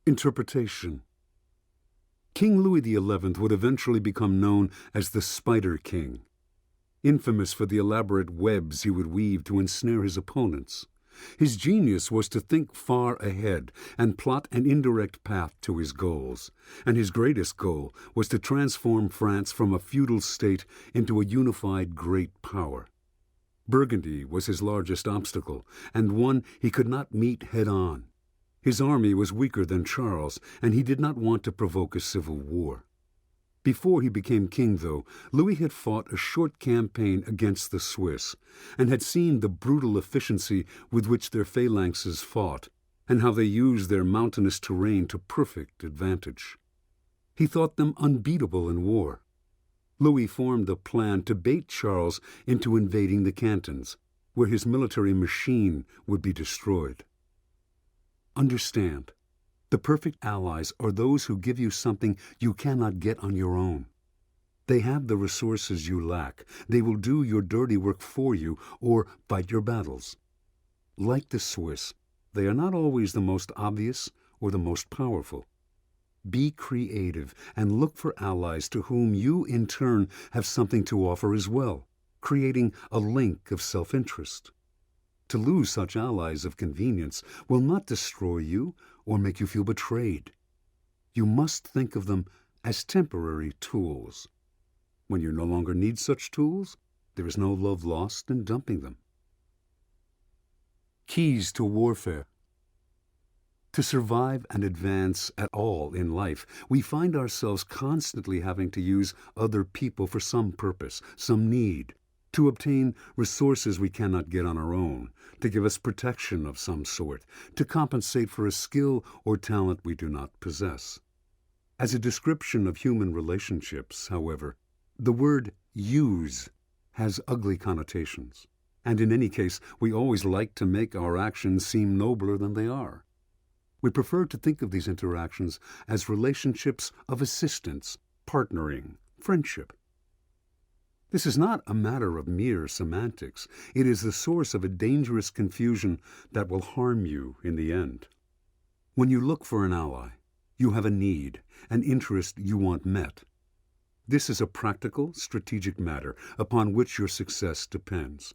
Interpretation. King Louis XI would eventually become known as the Spider King, infamous for the elaborate webs he would weave to ensnare his opponents. His genius was to think far ahead and plot an indirect path to his goals, and his greatest goal was to transform France from a feudal state into a unified great power. Burgundy was his largest obstacle, and one he could not meet head-on. His army was weaker than Charles, and he did not want to provoke a civil war. Before he became king, though, Louis had fought a short campaign against the Swiss, and had seen the brutal efficiency with which their phalanxes fought, and how they used their mountainous terrain to perfect advantage. He thought them unbeatable in war. Louis formed a plan to bait Charles into invading the cantons, where his military machine would be destroyed. Understand, the perfect allies are those who give you something you cannot get on your own. They have the resources you lack. They will do your dirty work for you or fight your battles. Like the Swiss, they are not always the most obvious or the most powerful. Be creative and look for allies to whom you, in turn, have something to offer as well, creating a link of self-interest. To lose such allies of convenience will not destroy you or make you feel betrayed. You must think of them as temporary tools. When you no longer need such tools, there is no love lost in dumping them. Keys to warfare. To survive and advance at all in life, we find ourselves constantly having to use other people for some purpose, some need, to obtain resources we cannot get on our own, to give us protection of some sort, to compensate for a skill or talent we do not possess. As a description of human relationships, however, the word use has ugly connotations, and in any case, we always like to make our actions seem nobler than they are. We prefer to think of these interactions as relationships of assistance, partnering, friendship. This is not a matter of mere semantics. It is the source of a dangerous confusion that will harm you in the end. When you look for an ally, you have a need, an interest you want met. This is a practical, strategic matter upon which your success depends.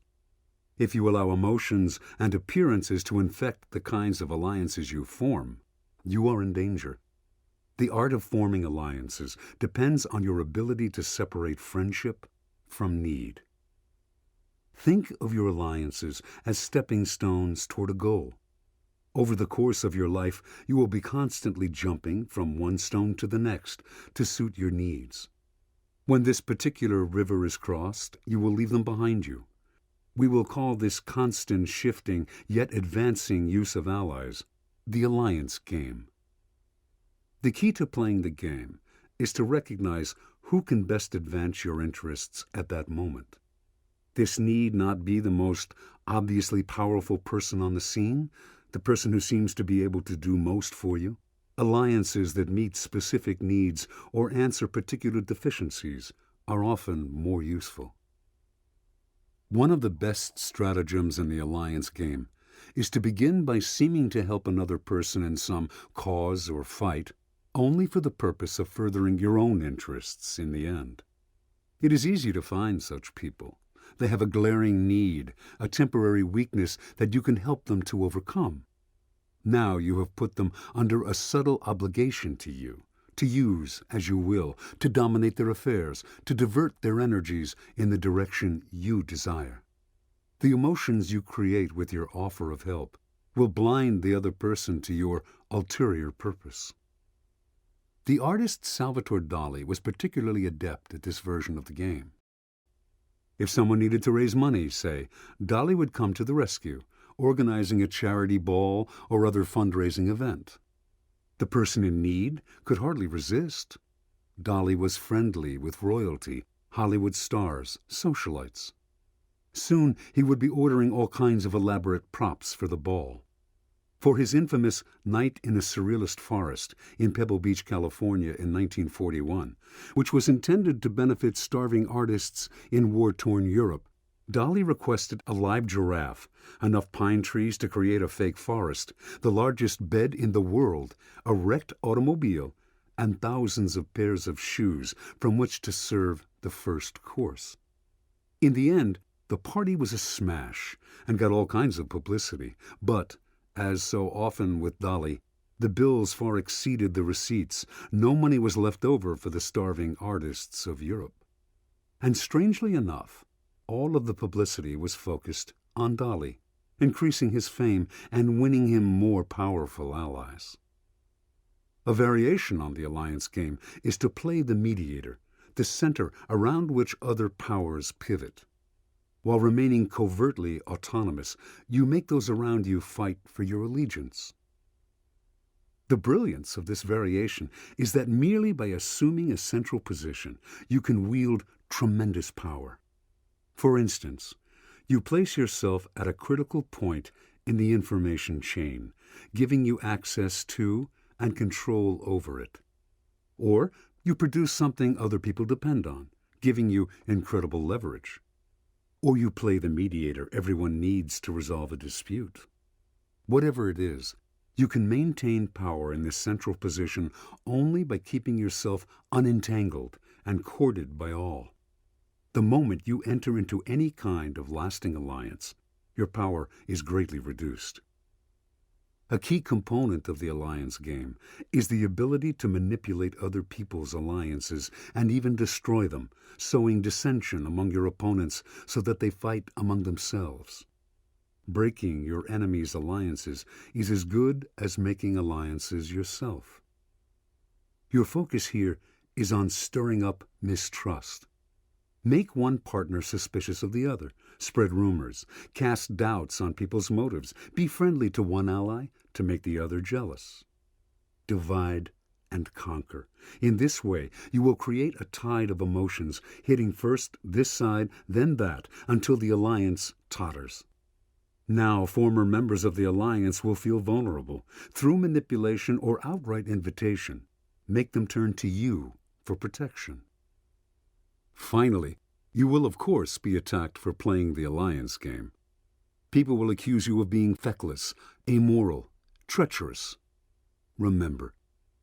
If you allow emotions and appearances to infect the kinds of alliances you form, you are in danger. The art of forming alliances depends on your ability to separate friendship from need. Think of your alliances as stepping stones toward a goal. Over the course of your life, you will be constantly jumping from one stone to the next to suit your needs. When this particular river is crossed, you will leave them behind you. We will call this constant shifting yet advancing use of allies the alliance game. The key to playing the game is to recognize who can best advance your interests at that moment. This need not be the most obviously powerful person on the scene, the person who seems to be able to do most for you. Alliances that meet specific needs or answer particular deficiencies are often more useful. One of the best stratagems in the alliance game is to begin by seeming to help another person in some cause or fight only for the purpose of furthering your own interests in the end. It is easy to find such people. They have a glaring need, a temporary weakness that you can help them to overcome. Now you have put them under a subtle obligation to you, to use as you will, to dominate their affairs, to divert their energies in the direction you desire. The emotions you create with your offer of help will blind the other person to your ulterior purpose. The artist Salvatore Dali was particularly adept at this version of the game. If someone needed to raise money, say, Dali would come to the rescue, organizing a charity ball or other fundraising event. The person in need could hardly resist. Dali was friendly with royalty, Hollywood stars, socialites. Soon he would be ordering all kinds of elaborate props for the ball. For his infamous Night in a Surrealist Forest in Pebble Beach, California in 1941, which was intended to benefit starving artists in war-torn Europe, Dolly requested a live giraffe, enough pine trees to create a fake forest, the largest bed in the world, a wrecked automobile, and thousands of pairs of shoes from which to serve the first course. In the end, the party was a smash and got all kinds of publicity, but, as so often with Dolly, the bills far exceeded the receipts. No money was left over for the starving artists of Europe. And strangely enough, all of the publicity was focused on Dolly, increasing his fame and winning him more powerful allies. A variation on the alliance game is to play the mediator, the center around which other powers pivot. While remaining covertly autonomous, you make those around you fight for your allegiance. The brilliance of this variation is that merely by assuming a central position, you can wield tremendous power. For instance, you place yourself at a critical point in the information chain, giving you access to and control over it. Or you produce something other people depend on, giving you incredible leverage. Or you play the mediator everyone needs to resolve a dispute. Whatever it is, you can maintain power in this central position only by keeping yourself unentangled and courted by all. The moment you enter into any kind of lasting alliance, your power is greatly reduced. A key component of the alliance game is the ability to manipulate other people's alliances and even destroy them, sowing dissension among your opponents so that they fight among themselves. Breaking your enemy's alliances is as good as making alliances yourself. Your focus here is on stirring up mistrust. Make one partner suspicious of the other, spread rumors, cast doubts on people's motives, be friendly to one ally to make the other jealous. Divide and conquer. In this way, you will create a tide of emotions, hitting first this side, then that, until the alliance totters. Now, former members of the alliance will feel vulnerable. Through manipulation or outright invitation, make them turn to you for protection. Finally, you will of course be attacked for playing the alliance game. People will accuse you of being feckless, amoral, treacherous. Remember,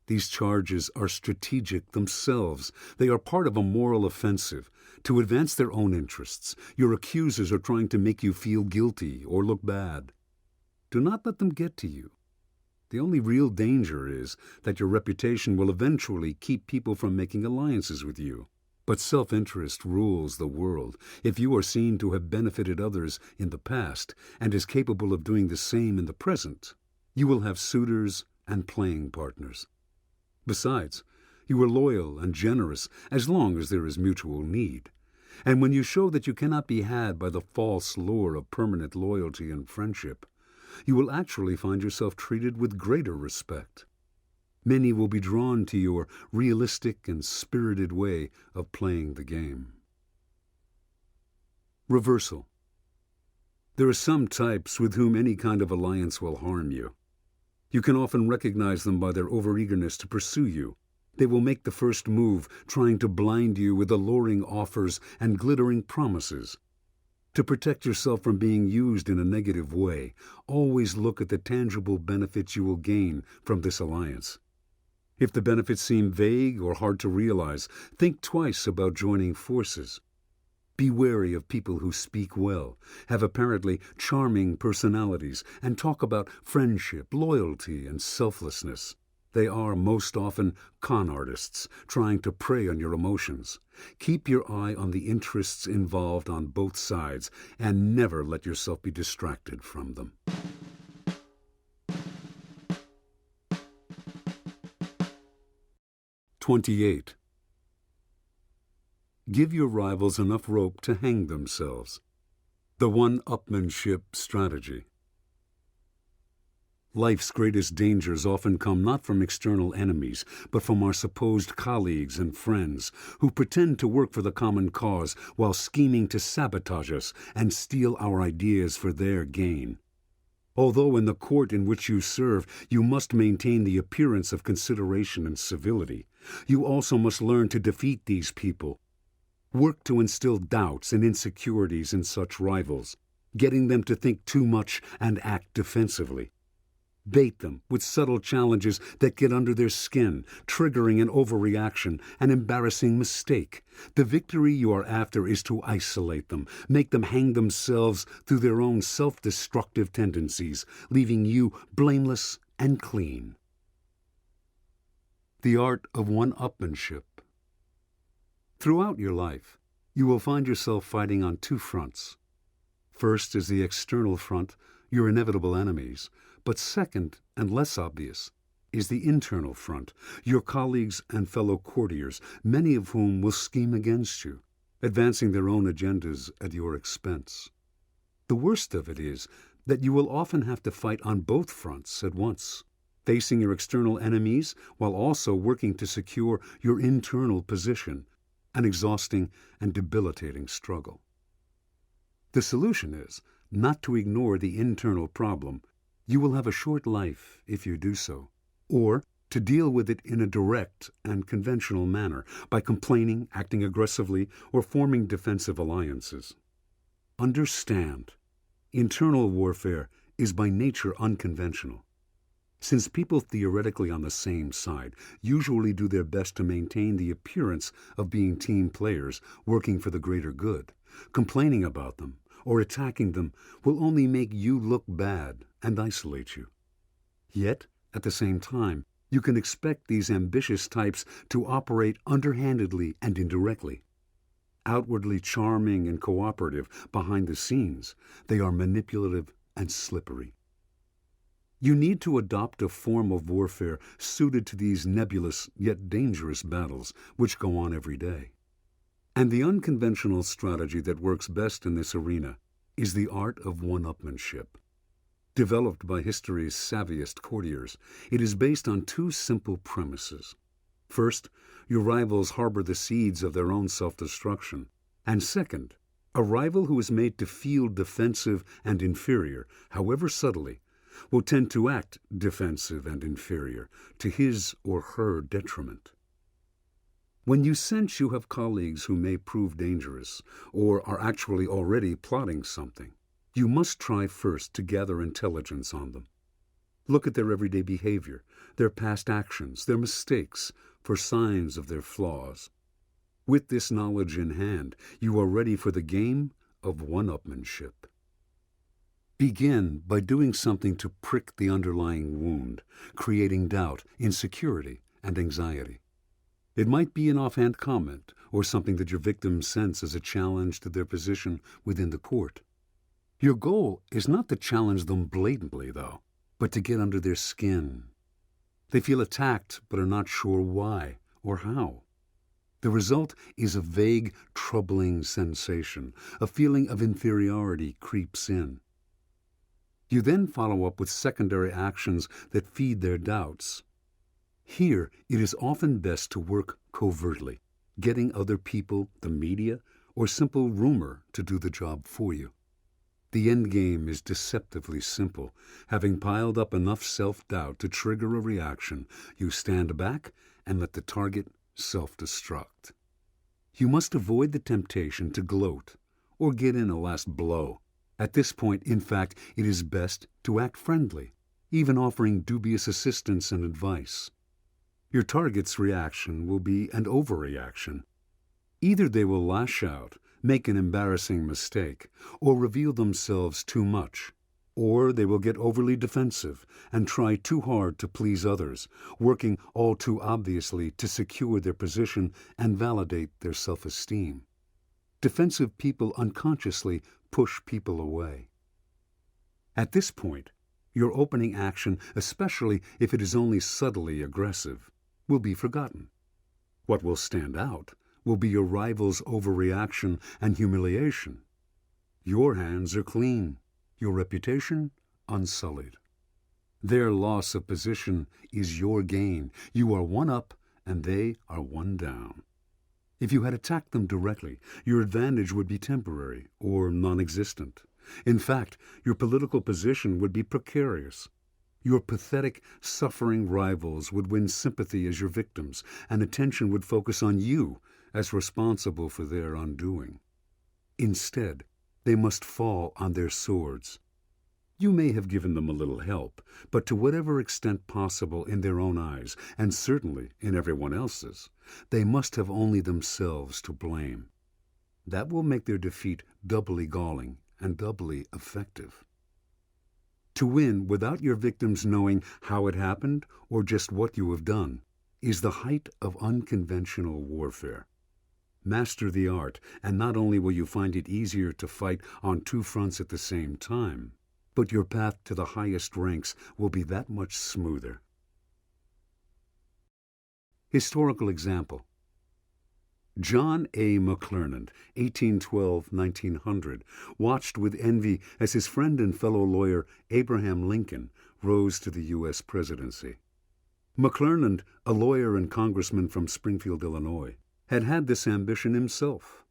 these charges are strategic themselves. They are part of a moral offensive. To advance their own interests, your accusers are trying to make you feel guilty or look bad. Do not let them get to you. The only real danger is that your reputation will eventually keep people from making alliances with you. But self-interest rules the world. If you are seen to have benefited others in the past and is capable of doing the same in the present, you will have suitors and playing partners. Besides, you are loyal and generous as long as there is mutual need. And when you show that you cannot be had by the false lure of permanent loyalty and friendship, you will actually find yourself treated with greater respect. Many will be drawn to your realistic and spirited way of playing the game. Reversal. There are some types with whom any kind of alliance will harm you. You can often recognize them by their overeagerness to pursue you. They will make the first move, trying to blind you with alluring offers and glittering promises. To protect yourself from being used in a negative way, always look at the tangible benefits you will gain from this alliance. If the benefits seem vague or hard to realize, think twice about joining forces. Be wary of people who speak well, have apparently charming personalities, and talk about friendship, loyalty, and selflessness. They are most often con artists, trying to prey on your emotions. Keep your eye on the interests involved on both sides, and never let yourself be distracted from them. (28) Give your rivals enough rope to hang themselves. The one-upmanship strategy. Life's greatest dangers often come not from external enemies, but from our supposed colleagues and friends, who pretend to work for the common cause while scheming to sabotage us and steal our ideas for their gain. Although in the court in which you serve, you must maintain the appearance of consideration and civility, you also must learn to defeat these people. Work to instill doubts and insecurities in such rivals, getting them to think too much and act defensively. Bait them with subtle challenges that get under their skin, triggering an overreaction, an embarrassing mistake. The victory you are after is to isolate them, make them hang themselves through their own self-destructive tendencies, leaving you blameless and clean. The art of one-upmanship. Throughout your life, you will find yourself fighting on two fronts. First is the external front, your inevitable enemies. But second, and less obvious, is the internal front, your colleagues and fellow courtiers, many of whom will scheme against you, advancing their own agendas at your expense. The worst of it is that you will often have to fight on both fronts at once, facing your external enemies while also working to secure your internal position, an exhausting and debilitating struggle. The solution is not to ignore the internal problem. You will have a short life if you do so, or to deal with it in a direct and conventional manner by complaining, acting aggressively, or forming defensive alliances. Understand, internal warfare is by nature unconventional. Since people theoretically on the same side usually do their best to maintain the appearance of being team players working for the greater good, complaining about them or attacking them will only make you look bad and isolate you. Yet, at the same time, you can expect these ambitious types to operate underhandedly and indirectly. Outwardly charming and cooperative behind the scenes, they are manipulative and slippery. You need to adopt a form of warfare suited to these nebulous yet dangerous battles which go on every day. And the unconventional strategy that works best in this arena is the art of one-upmanship. Developed by history's savviest courtiers, it is based on two simple premises. First, your rivals harbor the seeds of their own self-destruction. And second, a rival who is made to feel defensive and inferior, however subtly, will tend to act defensive and inferior to his or her detriment. When you sense you have colleagues who may prove dangerous, or are actually already plotting something, you must try first to gather intelligence on them. Look at their everyday behavior, their past actions, their mistakes, for signs of their flaws. With this knowledge in hand, you are ready for the game of one-upmanship. Begin by doing something to prick the underlying wound, creating doubt, insecurity, and anxiety. It might be an offhand comment or something that your victims sense as a challenge to their position within the court. Your goal is not to challenge them blatantly, though, but to get under their skin. They feel attacked but are not sure why or how. The result is a vague, troubling sensation. A feeling of inferiority creeps in. You then follow up with secondary actions that feed their doubts. Here, it is often best to work covertly, getting other people, the media, or simple rumor to do the job for you. The end game is deceptively simple. Having piled up enough self-doubt to trigger a reaction, you stand back and let the target self-destruct. You must avoid the temptation to gloat or get in a last blow. At this point, in fact, it is best to act friendly, even offering dubious assistance and advice. Your target's reaction will be an overreaction. Either they will lash out, make an embarrassing mistake, or reveal themselves too much, or they will get overly defensive and try too hard to please others, working all too obviously to secure their position and validate their self-esteem. Defensive people unconsciously push people away. At this point, your opening action, especially if it is only subtly aggressive, will be forgotten. What will stand out will be your rival's overreaction and humiliation. Your hands are clean, your reputation unsullied. Their loss of position is your gain. You are one up and they are one down. If you had attacked them directly, your advantage would be temporary or non-existent. In fact, your political position would be precarious. Your pathetic, suffering rivals would win sympathy as your victims, and attention would focus on you as responsible for their undoing. Instead, they must fall on their swords. You may have given them a little help, but to whatever extent possible in their own eyes, and certainly in everyone else's, they must have only themselves to blame. That will make their defeat doubly galling and doubly effective. To win without your victims knowing how it happened or just what you have done is the height of unconventional warfare. Master the art, and not only will you find it easier to fight on two fronts at the same time, but your path to the highest ranks will be that much smoother. Historical example. John A. McClernand, 1812–1900, watched with envy as his friend and fellow lawyer Abraham Lincoln rose to the U.S. presidency. McClernand, a lawyer and congressman from Springfield, Illinois, had had this ambition himself.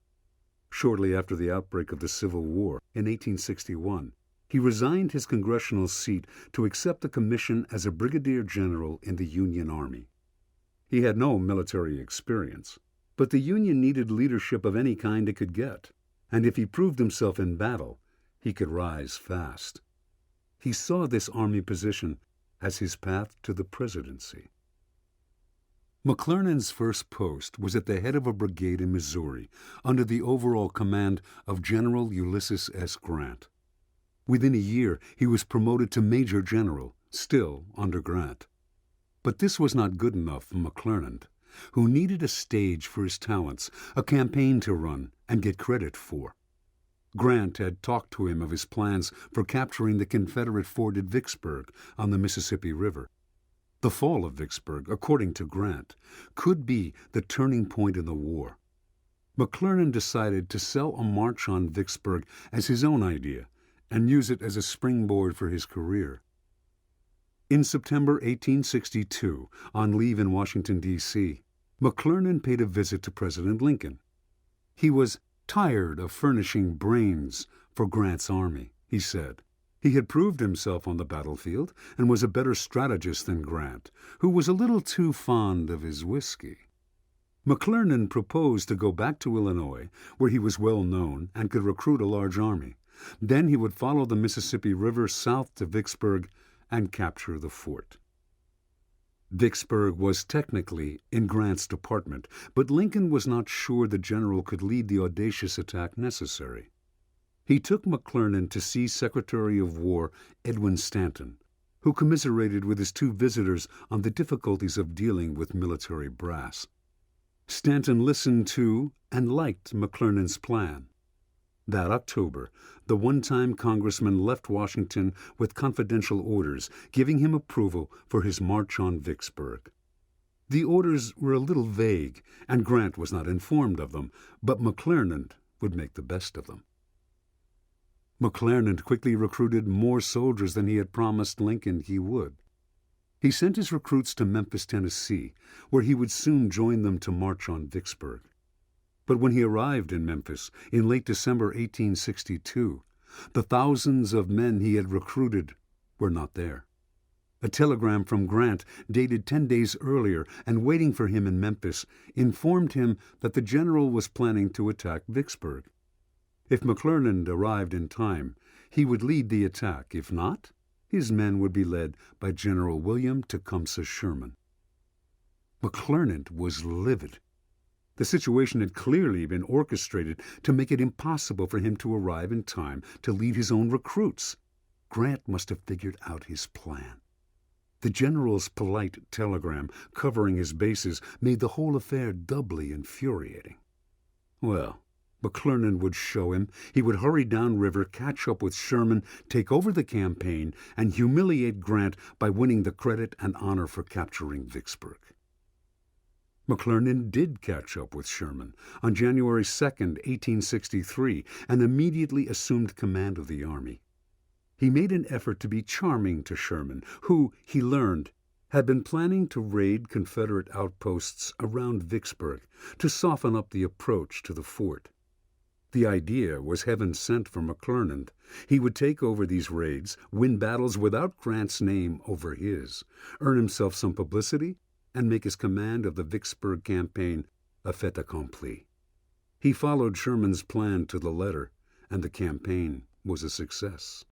Shortly after the outbreak of the Civil War in 1861, he resigned his congressional seat to accept a commission as a brigadier general in the Union Army. He had no military experience, but the Union needed leadership of any kind it could get, and if he proved himself in battle, he could rise fast. He saw this Army position as his path to the presidency. McClernand's first post was at the head of a brigade in Missouri under the overall command of General Ulysses S. Grant. Within a year, he was promoted to Major General, still under Grant. But this was not good enough for McClernand, who needed a stage for his talents, a campaign to run and get credit for. Grant had talked to him of his plans for capturing the Confederate fort at Vicksburg on the Mississippi River. The fall of Vicksburg, according to Grant, could be the turning point in the war. McClernand decided to sell a march on Vicksburg as his own idea and use it as a springboard for his career. In September 1862, on leave in Washington, D.C., McClernand paid a visit to President Lincoln. He was tired of furnishing brains for Grant's army, he said. He had proved himself on the battlefield and was a better strategist than Grant, who was a little too fond of his whiskey. McClernand proposed to go back to Illinois, where he was well known and could recruit a large army. Then he would follow the Mississippi River south to Vicksburg and capture the fort. Vicksburg was technically in Grant's department, but Lincoln was not sure the general could lead the audacious attack necessary. He took McClernand to see Secretary of War Edwin Stanton, who commiserated with his two visitors on the difficulties of dealing with military brass. Stanton listened to and liked McClernand's plan. That October, the one-time congressman left Washington with confidential orders giving him approval for his march on Vicksburg. The orders were a little vague, and Grant was not informed of them, but McClernand would make the best of them. McClernand quickly recruited more soldiers than he had promised Lincoln he would. He sent his recruits to Memphis, Tennessee, where he would soon join them to march on Vicksburg. But when he arrived in Memphis in late December 1862, the thousands of men he had recruited were not there. A telegram from Grant, dated 10 days earlier and waiting for him in Memphis, informed him that the general was planning to attack Vicksburg. If McClernand arrived in time, he would lead the attack. If not, his men would be led by General William Tecumseh Sherman. McClernand was livid. The situation had clearly been orchestrated to make it impossible for him to arrive in time to lead his own recruits. Grant must have figured out his plan. The general's polite telegram covering his bases made the whole affair doubly infuriating. Well, McClernand would show him. He would hurry downriver, catch up with Sherman, take over the campaign, and humiliate Grant by winning the credit and honor for capturing Vicksburg. McClernand did catch up with Sherman on January 2, 1863, and immediately assumed command of the army. He made an effort to be charming to Sherman, who, he learned, had been planning to raid Confederate outposts around Vicksburg to soften up the approach to the fort. The idea was heaven sent for McClernand. He would take over these raids, win battles without Grant's name over his, earn himself some publicity, and make his command of the Vicksburg campaign a fait accompli. He followed Sherman's plan to the letter, and the campaign was a success.